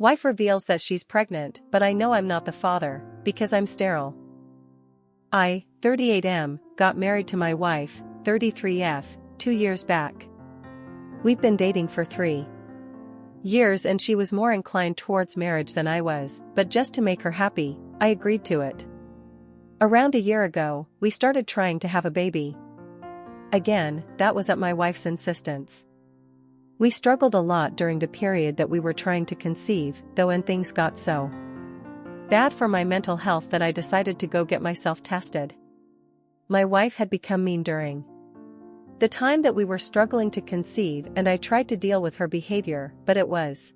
Wife reveals that she's pregnant, but I know I'm not the father, because I'm sterile. I, 38M, got married to my wife, 33F, 2 years back. We've been dating for 3 years and she was more inclined towards marriage than I was, but just to make her happy, I agreed to it. Around a year ago, we started trying to have a baby. Again, that was at my wife's insistence. We struggled a lot during the period that we were trying to conceive, though, and things got so bad for my mental health that I decided to go get myself tested. My wife had become mean during the time that we were struggling to conceive, and I tried to deal with her behavior, but it was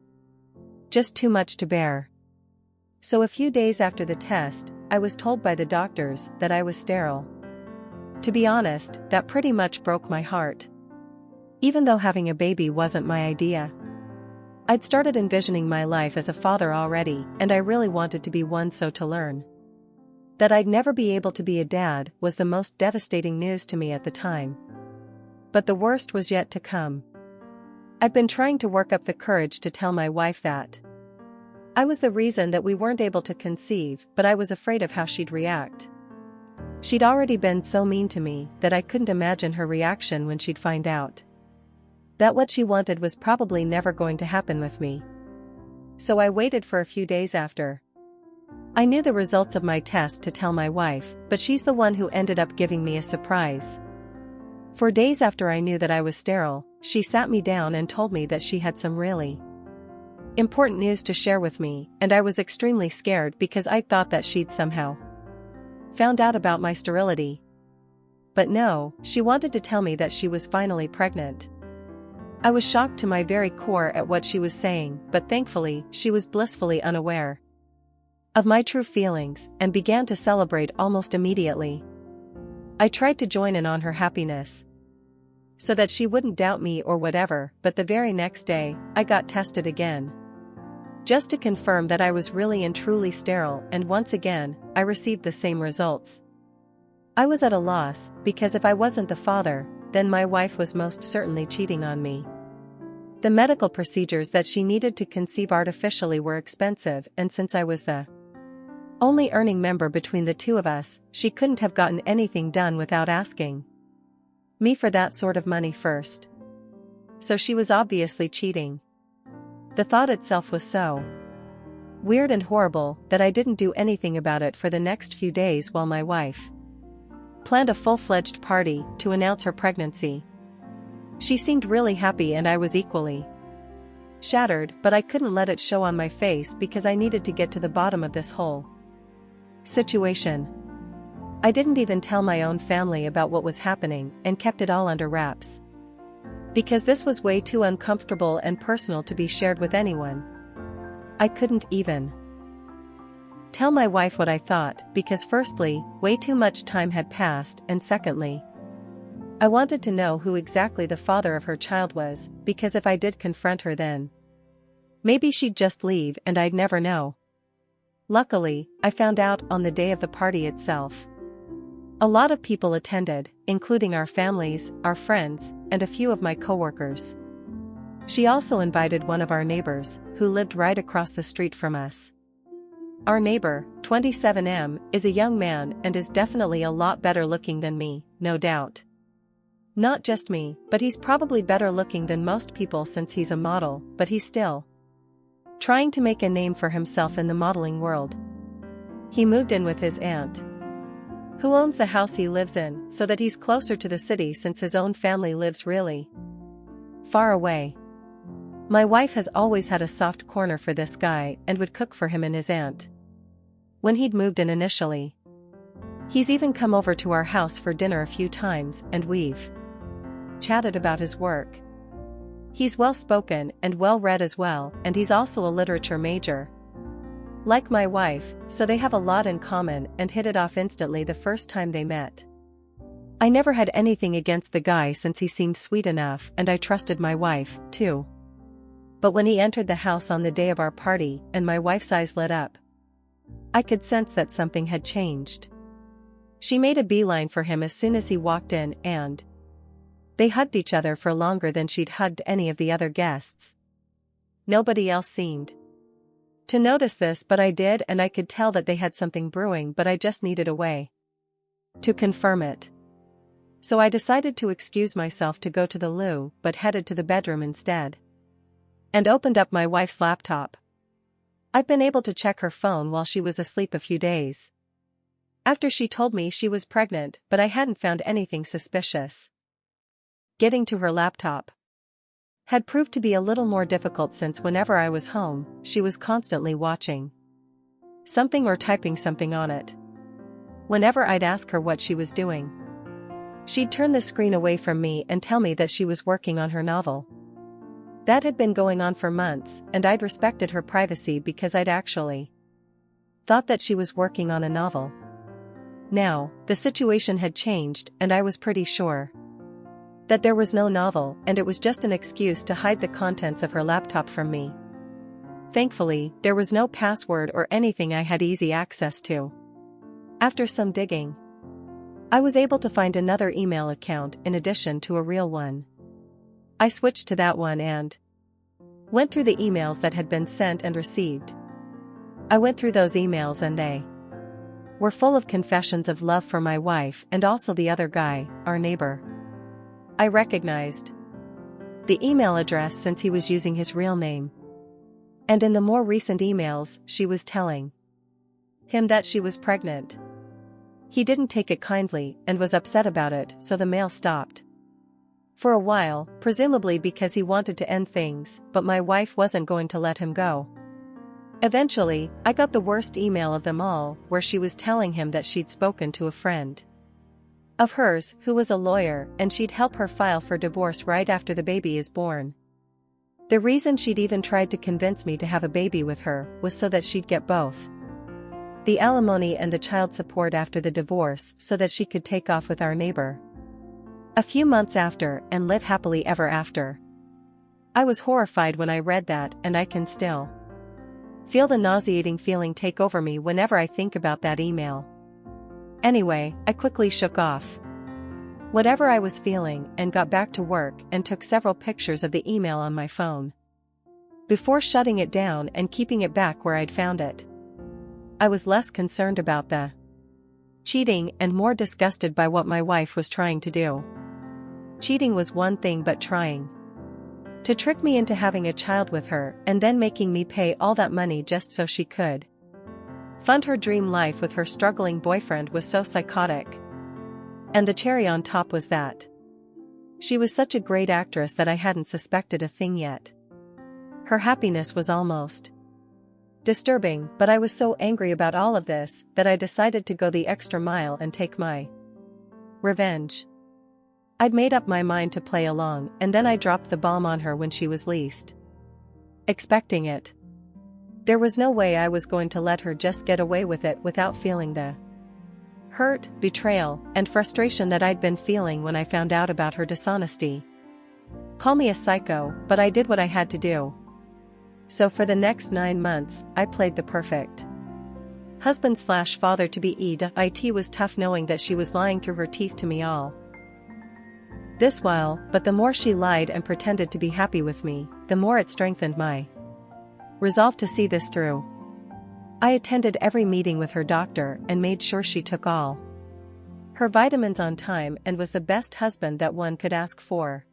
just too much to bear. So a few days after the test, I was told by the doctors that I was sterile. To be honest, that pretty much broke my heart. Even though having a baby wasn't my idea. I'd started envisioning my life as a father already, and I really wanted to be one, so to learn that I'd never be able to be a dad was the most devastating news to me at the time. But the worst was yet to come. I'd been trying to work up the courage to tell my wife that I was the reason that we weren't able to conceive, but I was afraid of how she'd react. She'd already been so mean to me that I couldn't imagine her reaction when she'd find out that what she wanted was probably never going to happen with me. So I waited for a few days after I knew the results of my test to tell my wife, but she's the one who ended up giving me a surprise. For days after I knew that I was sterile, she sat me down and told me that she had some really important news to share with me, and I was extremely scared because I thought that she'd somehow found out about my sterility. But no, she wanted to tell me that she was finally pregnant. I was shocked to my very core at what she was saying, but thankfully, she was blissfully unaware of my true feelings and began to celebrate almost immediately. I tried to join in on her happiness so that she wouldn't doubt me or whatever, but the very next day, I got tested again, just to confirm that I was really and truly sterile, and once again, I received the same results. I was at a loss, because if I wasn't the father, then my wife was most certainly cheating on me. The medical procedures that she needed to conceive artificially were expensive, and since I was the only earning member between the two of us, she couldn't have gotten anything done without asking me for that sort of money first. So she was obviously cheating. The thought itself was so weird and horrible that I didn't do anything about it for the next few days while my wife planned a full-fledged party to announce her pregnancy. She seemed really happy and I was equally shattered, but I couldn't let it show on my face because I needed to get to the bottom of this whole situation. I didn't even tell my own family about what was happening and kept it all under wraps, because this was way too uncomfortable and personal to be shared with anyone. I couldn't even tell my wife what I thought, because firstly, way too much time had passed, and secondly, I wanted to know who exactly the father of her child was, because if I did confront her, then maybe she'd just leave and I'd never know. Luckily, I found out on the day of the party itself. A lot of people attended, including our families, our friends, and a few of my coworkers. She also invited one of our neighbors, who lived right across the street from us. Our neighbor, 27M, is a young man and is definitely a lot better looking than me, no doubt. Not just me, but he's probably better looking than most people since he's a model, but he's still trying to make a name for himself in the modeling world. He moved in with his aunt, who owns the house he lives in, so that he's closer to the city since his own family lives really far away. My wife has always had a soft corner for this guy and would cook for him and his aunt when he'd moved in initially. He's even come over to our house for dinner a few times, and we've chatted about his work. He's well-spoken and well-read as well, and he's also a literature major, like my wife, so they have a lot in common and hit it off instantly the first time they met. I never had anything against the guy since he seemed sweet enough, and I trusted my wife, too. But when he entered the house on the day of our party and my wife's eyes lit up, I could sense that something had changed. She made a beeline for him as soon as he walked in, and they hugged each other for longer than she'd hugged any of the other guests. Nobody else seemed to notice this, but I did, and I could tell that they had something brewing, but I just needed a way to confirm it. So I decided to excuse myself to go to the loo, but headed to the bedroom instead. And opened up my wife's laptop. I'd been able to check her phone while she was asleep a few days after she told me she was pregnant, but I hadn't found anything suspicious. Getting to her laptop had proved to be a little more difficult since whenever I was home, she was constantly watching something or typing something on it. Whenever I'd ask her what she was doing, she'd turn the screen away from me and tell me that she was working on her novel. That had been going on for months, and I'd respected her privacy because I'd actually thought that she was working on a novel. Now, the situation had changed, and I was pretty sure that there was no novel, and it was just an excuse to hide the contents of her laptop from me. Thankfully, there was no password or anything I had easy access to. After some digging, I was able to find another email account in addition to a real one. I switched to that one and went through the emails that had been sent and received. I went through those emails and they were full of confessions of love for my wife and also the other guy, our neighbor. I recognized the email address since he was using his real name. And in the more recent emails, she was telling him that she was pregnant. He didn't take it kindly and was upset about it, so the mail stopped for a while, presumably because he wanted to end things, but my wife wasn't going to let him go. Eventually, I got the worst email of them all, where she was telling him that she'd spoken to a friend of hers who was a lawyer and she'd help her file for divorce right after the baby is born. The reason she'd even tried to convince me to have a baby with her was so that she'd get both the alimony and the child support after the divorce so that she could take off with our neighbor a few months after and live happily ever after. I was horrified when I read that, and I can still feel the nauseating feeling take over me whenever I think about that email. Anyway, I quickly shook off whatever I was feeling and got back to work and took several pictures of the email on my phone before shutting it down and keeping it back where I'd found it. I was less concerned about the cheating and more disgusted by what my wife was trying to do. Cheating was one thing, but trying to trick me into having a child with her and then making me pay all that money just so she could fund her dream life with her struggling boyfriend was so psychotic. And the cherry on top was that she was such a great actress that I hadn't suspected a thing yet. Her happiness was almost disturbing, but I was so angry about all of this that I decided to go the extra mile and take my revenge. I'd made up my mind to play along, and then I dropped the bomb on her when she was least expecting it. There was no way I was going to let her just get away with it without feeling the hurt, betrayal, and frustration that I'd been feeling when I found out about her dishonesty. Call me a psycho, but I did what I had to do. So for the next 9 months, I played the perfect husband/father-to-be. It was tough knowing that she was lying through her teeth to me all this while, but the more she lied and pretended to be happy with me, the more it strengthened my resolve to see this through. I attended every meeting with her doctor and made sure she took all her vitamins on time and was the best husband that one could ask for.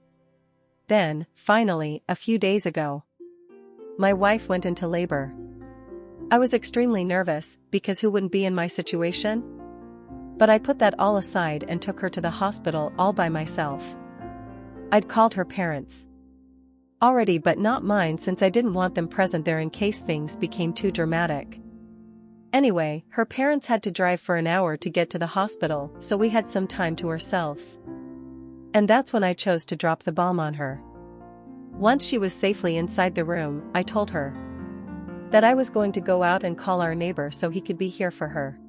Then, finally, a few days ago, my wife went into labor. I was extremely nervous, because who wouldn't be in my situation? But I put that all aside and took her to the hospital all by myself. I'd called her parents already, but not mine, since I didn't want them present there in case things became too dramatic. Anyway, her parents had to drive for an hour to get to the hospital, so we had some time to ourselves. And that's when I chose to drop the bomb on her. Once she was safely inside the room, I told her that I was going to go out and call our neighbor so he could be here for her.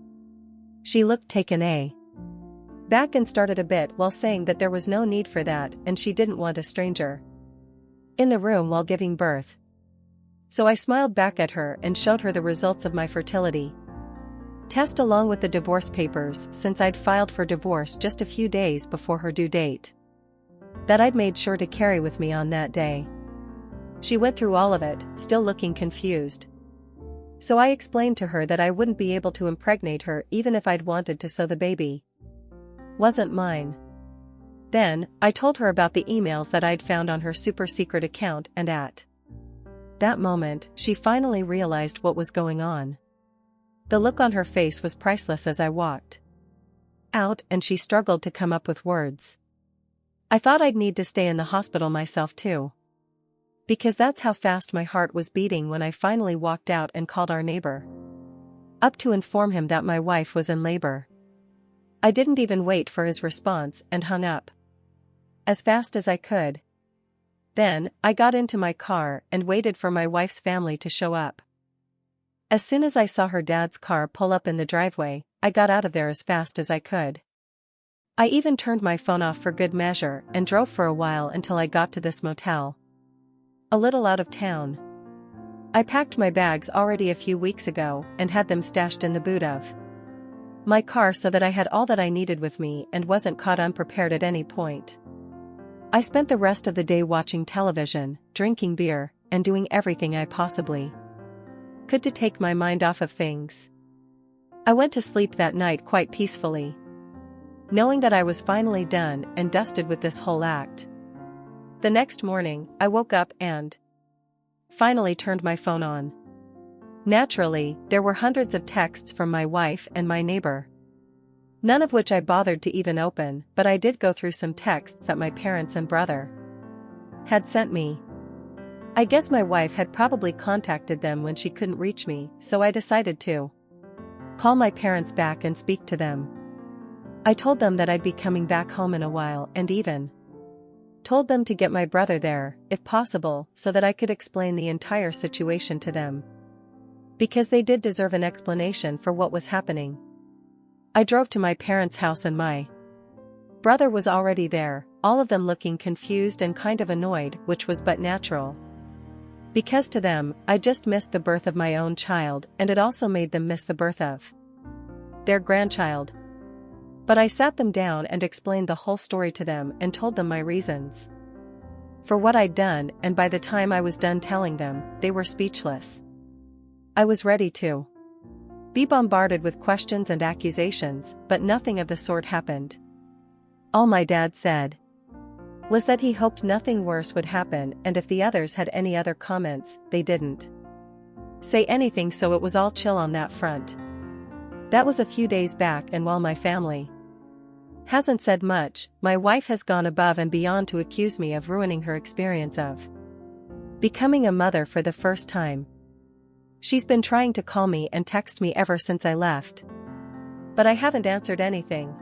She looked taken aback and started a bit while saying that there was no need for that and she didn't want a stranger in the room while giving birth. So I smiled back at her and showed her the results of my fertility test along with the divorce papers, since I'd filed for divorce just a few days before her due date, that I'd made sure to carry with me on that day. She went through all of it, still looking confused. So I explained to her that I wouldn't be able to impregnate her even if I'd wanted to, so the baby wasn't mine. Then, I told her about the emails that I'd found on her super secret account, and at that moment, she finally realized what was going on. The look on her face was priceless as I walked out, and she struggled to come up with words. I thought I'd need to stay in the hospital myself too, because that's how fast my heart was beating when I finally walked out and called our neighbor up to inform him that my wife was in labor. I didn't even wait for his response and hung up as fast as I could. Then, I got into my car and waited for my wife's family to show up. As soon as I saw her dad's car pull up in the driveway, I got out of there as fast as I could. I even turned my phone off for good measure and drove for a while until I got to this motel, a little out of town. I packed my bags already a few weeks ago and had them stashed in the boot of my car so that I had all that I needed with me and wasn't caught unprepared at any point. I spent the rest of the day watching television, drinking beer, and doing everything I possibly could to take my mind off of things. I went to sleep that night quite peacefully, knowing that I was finally done and dusted with this whole act. The next morning, I woke up and finally turned my phone on. Naturally, there were hundreds of texts from my wife and my neighbor, none of which I bothered to even open, but I did go through some texts that my parents and brother had sent me. I guess my wife had probably contacted them when she couldn't reach me, so I decided to call my parents back and speak to them. I told them that I'd be coming back home in a while and even told them to get my brother there, if possible, so that I could explain the entire situation to them, because they did deserve an explanation for what was happening. I drove to my parents' house and my brother was already there, all of them looking confused and kind of annoyed, which was but natural, because to them, I just missed the birth of my own child, and it also made them miss the birth of their grandchild. But I sat them down and explained the whole story to them and told them my reasons for what I'd done, and by the time I was done telling them, they were speechless. I was ready to be bombarded with questions and accusations, but nothing of the sort happened. All my dad said was that he hoped nothing worse would happen, and if the others had any other comments, they didn't say anything, so it was all chill on that front. That was a few days back, and while my family hasn't said much, my wife has gone above and beyond to accuse me of ruining her experience of becoming a mother for the first time. She's been trying to call me and text me ever since I left, but I haven't answered anything.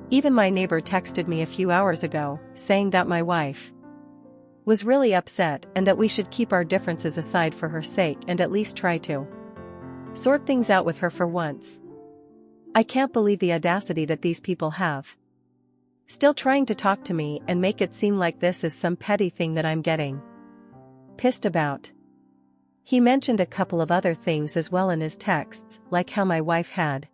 Even my neighbor texted me a few hours ago, saying that my wife was really upset and that we should keep our differences aside for her sake and at least try to sort things out with her for once. I can't believe the audacity that these people have. Still trying to talk to me and make it seem like this is some petty thing that I'm getting pissed about. He mentioned a couple of other things as well in his texts, like how my wife had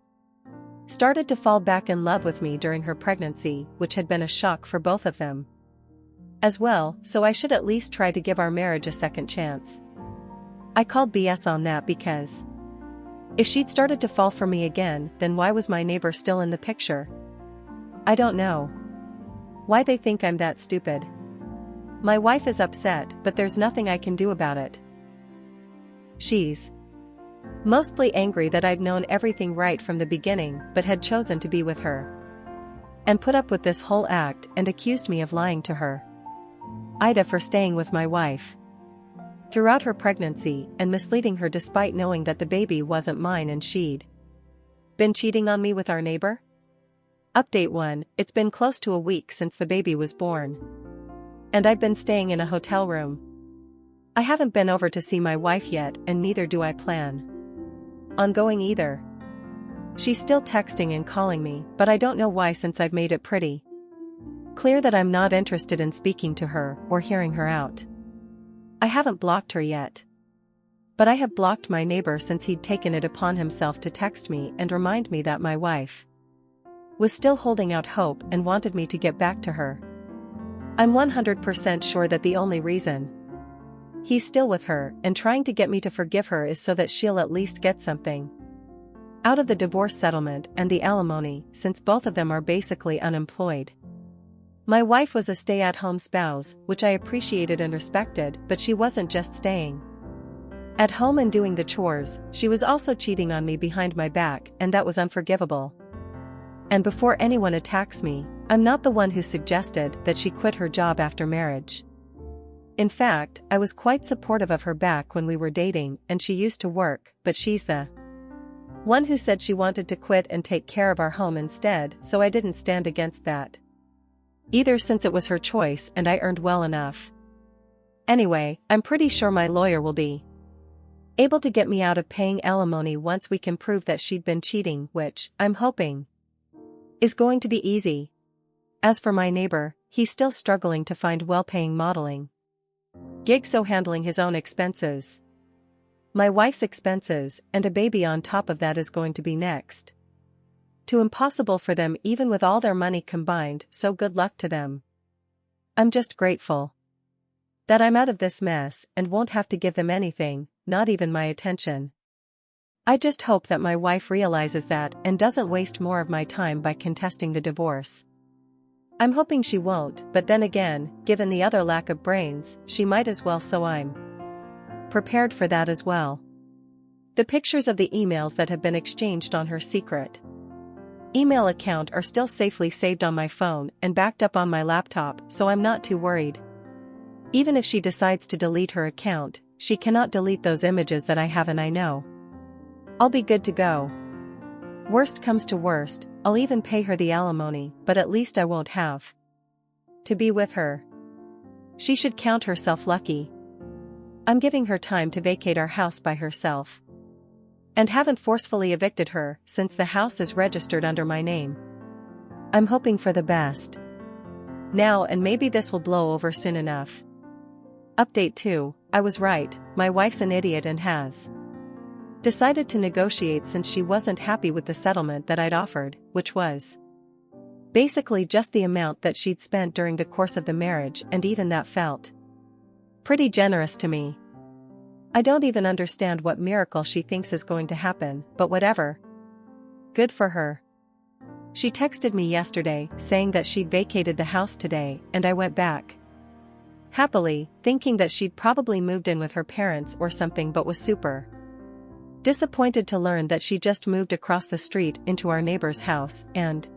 started to fall back in love with me during her pregnancy, which had been a shock for both of them as well, so I should at least try to give our marriage a second chance. I called BS on that, because if she'd started to fall for me again, then why was my neighbor still in the picture? I don't know why they think I'm that stupid. My wife is upset, but there's nothing I can do about it. She's mostly angry that I'd known everything right from the beginning but had chosen to be with her and put up with this whole act, and accused me of lying to her, Ida, for staying with my wife throughout her pregnancy and misleading her despite knowing that the baby wasn't mine and she'd been cheating on me with our neighbor. Update 1: It's been close to a week since the baby was born, and I've been staying in a hotel room. I haven't been over to see my wife yet, and neither do I plan on going either. She's still texting and calling me, but I don't know why, since I've made it pretty clear that I'm not interested in speaking to her or hearing her out. I haven't blocked her yet, but I have blocked my neighbor since he'd taken it upon himself to text me and remind me that my wife was still holding out hope and wanted me to get back to her. I'm 100% sure that the only reason he's still with her, and trying to get me to forgive her is so that she'll at least get something out of the divorce settlement and the alimony, since both of them are basically unemployed. My wife was a stay-at-home spouse, which I appreciated and respected, but she wasn't just staying at home and doing the chores, she was also cheating on me behind my back, and that was unforgivable. And before anyone attacks me, I'm not the one who suggested that she quit her job after marriage. In fact, I was quite supportive of her back when we were dating, and she used to work, but she's the one who said she wanted to quit and take care of our home instead, so I didn't stand against that either, since it was her choice and I earned well enough. Anyway, I'm pretty sure my lawyer will be able to get me out of paying alimony once we can prove that she'd been cheating, which, I'm hoping, is going to be easy. As for my neighbor, he's still struggling to find well-paying modeling gigs, so handling his own expenses, my wife's expenses, and a baby on top of that is going to be next to impossible for them even with all their money combined, so good luck to them. I'm just grateful that I'm out of this mess and won't have to give them anything, not even my attention. I just hope that my wife realizes that and doesn't waste more of my time by contesting the divorce. I'm hoping she won't, but then again, given the other lack of brains, she might as well, so I'm prepared for that as well. The pictures of the emails that have been exchanged on her secret email account are still safely saved on my phone and backed up on my laptop, so I'm not too worried. Even if she decides to delete her account, she cannot delete those images that I have, and I know I'll be good to go. Worst comes to worst, I'll even pay her the alimony, but at least I won't have to be with her. She should count herself lucky. I'm giving her time to vacate our house by herself, and haven't forcefully evicted her since the house is registered under my name. I'm hoping for the best now, and maybe this will blow over soon enough. Update 2, I was right, my wife's an idiot and has decided to negotiate since she wasn't happy with the settlement that I'd offered, which was basically just the amount that she'd spent during the course of the marriage, and even that felt pretty generous to me. I don't even understand what miracle she thinks is going to happen, but whatever. Good for her. She texted me yesterday saying that she'd vacated the house today, and I went back happily, thinking that she'd probably moved in with her parents or something, but was super disappointed to learn that she just moved across the street into our neighbor's house and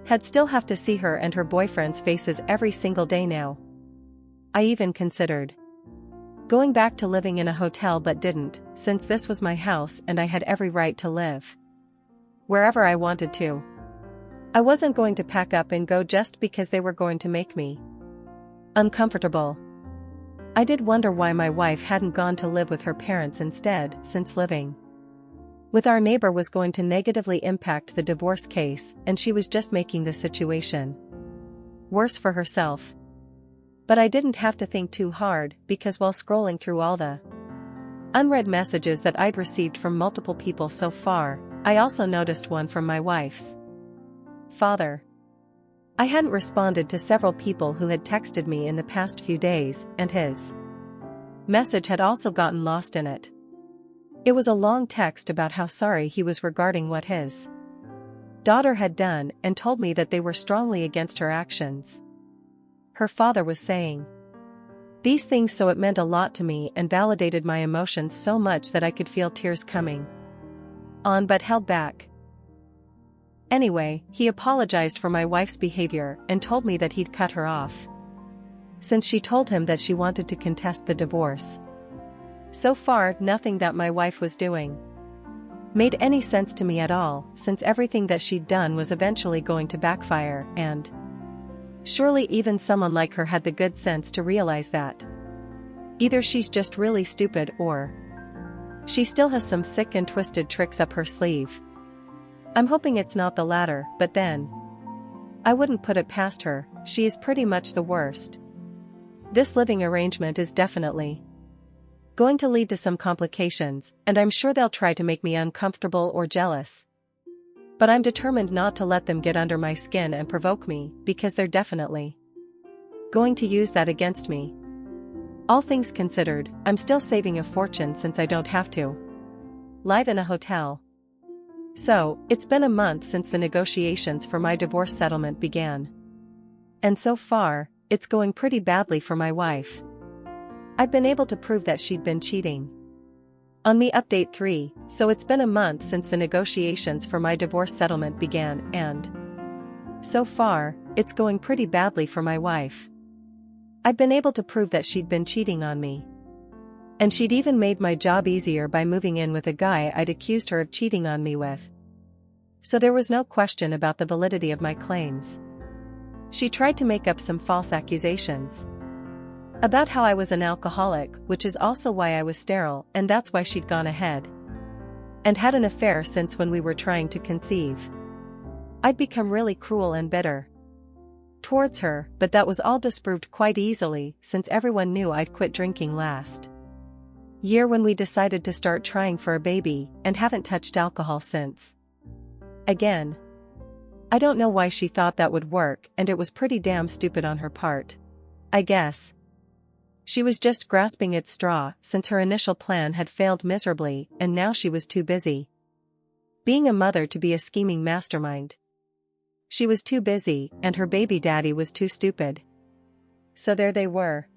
had still have to see her and her boyfriend's faces every single day now. I even considered going back to living in a hotel but didn't, since this was my house and I had every right to live wherever I wanted to. I wasn't going to pack up and go just because they were going to make me uncomfortable. I did wonder why my wife hadn't gone to live with her parents instead, since living with our neighbor was going to negatively impact the divorce case, and she was just making the situation worse for herself. But I didn't have to think too hard, because while scrolling through all the unread messages that I'd received from multiple people so far, I also noticed one from my wife's father. I hadn't responded to several people who had texted me in the past few days, and his message had also gotten lost in it. It was a long text about how sorry he was regarding what his daughter had done, and told me that they were strongly against her actions. Her father was saying these things, so it meant a lot to me and validated my emotions so much that I could feel tears coming on, but held back. Anyway, he apologized for my wife's behavior and told me that he'd cut her off since she told him that she wanted to contest the divorce. So far, nothing that my wife was doing made any sense to me at all, since everything that she'd done was eventually going to backfire, and surely even someone like her had the good sense to realize that either she's just really stupid or she still has some sick and twisted tricks up her sleeve. I'm hoping it's not the latter, but then I wouldn't put it past her. She is pretty much the worst. This living arrangement is definitely going to lead to some complications, and I'm sure they'll try to make me uncomfortable or jealous. But I'm determined not to let them get under my skin and provoke me, because they're definitely going to use that against me. All things considered, I'm still saving a fortune since I don't have to live in a hotel. So, it's been a month since the negotiations for my divorce settlement began. And so far, it's going pretty badly for my wife. I've been able to prove that she'd been cheating on me. Update 3, so it's been a month since the negotiations for my divorce settlement began, and so far, it's going pretty badly for my wife. I've been able to prove that she'd been cheating on me. And she'd even made my job easier by moving in with a guy I'd accused her of cheating on me with. So there was no question about the validity of my claims. She tried to make up some false accusations about how I was an alcoholic, which is also why I was sterile, and that's why she'd gone ahead and had an affair since when we were trying to conceive. I'd become really cruel and bitter towards her, but that was all disproved quite easily since everyone knew I'd quit drinking last year when we decided to start trying for a baby, and haven't touched alcohol since. Again, I don't know why she thought that would work, and it was pretty damn stupid on her part. I guess she was just grasping at straw since her initial plan had failed miserably, and now she was too busy being a mother to be a scheming mastermind. She was too busy, and her baby daddy was too stupid. So there they were.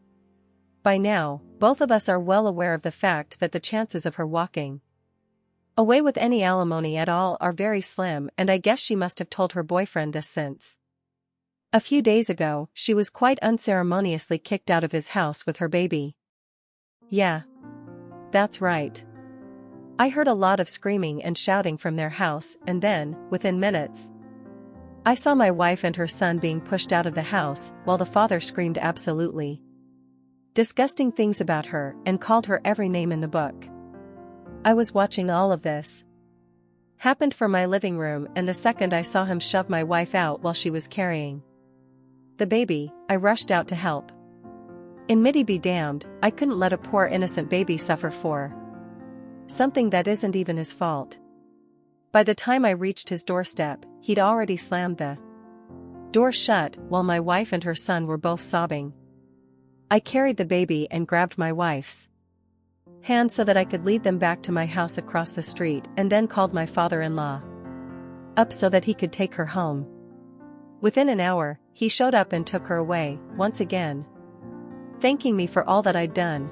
By now, both of us are well aware of the fact that the chances of her walking away with any alimony at all are very slim, and I guess she must have told her boyfriend this since a few days ago she was quite unceremoniously kicked out of his house with her baby. Yeah. That's right. I heard a lot of screaming and shouting from their house, and then, within minutes, I saw my wife and her son being pushed out of the house, while the father screamed absolutely disgusting things about her and called her every name in the book. I was watching all of this happened from my living room, and the second I saw him shove my wife out while she was carrying the baby, I rushed out to help. In Mitty be damned, I couldn't let a poor innocent baby suffer for something that isn't even his fault. By the time I reached his doorstep, he'd already slammed the door shut, while my wife and her son were both sobbing. I carried the baby and grabbed my wife's hand so that I could lead them back to my house across the street, and then called my father-in-law up so that he could take her home. Within an hour, he showed up and took her away, once again thanking me for all that I'd done.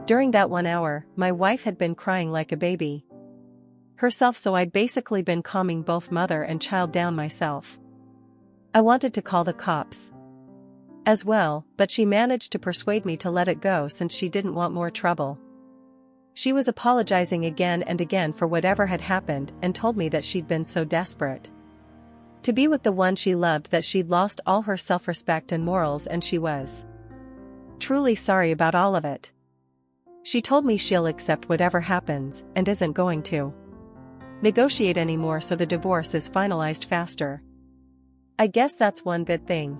During that 1 hour, my wife had been crying like a baby herself, so I'd basically been calming both mother and child down myself. I wanted to call the cops as well, but she managed to persuade me to let it go since she didn't want more trouble. She was apologizing again and again for whatever had happened, and told me that she'd been so desperate to be with the one she loved that she'd lost all her self-respect and morals, and she was truly sorry about all of it. She told me she'll accept whatever happens, and isn't going to negotiate anymore so the divorce is finalized faster. I guess that's one good thing.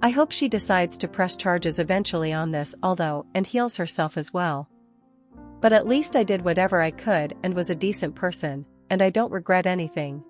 I hope she decides to press charges eventually on this, although, and heals herself as well. But at least I did whatever I could and was a decent person, and I don't regret anything.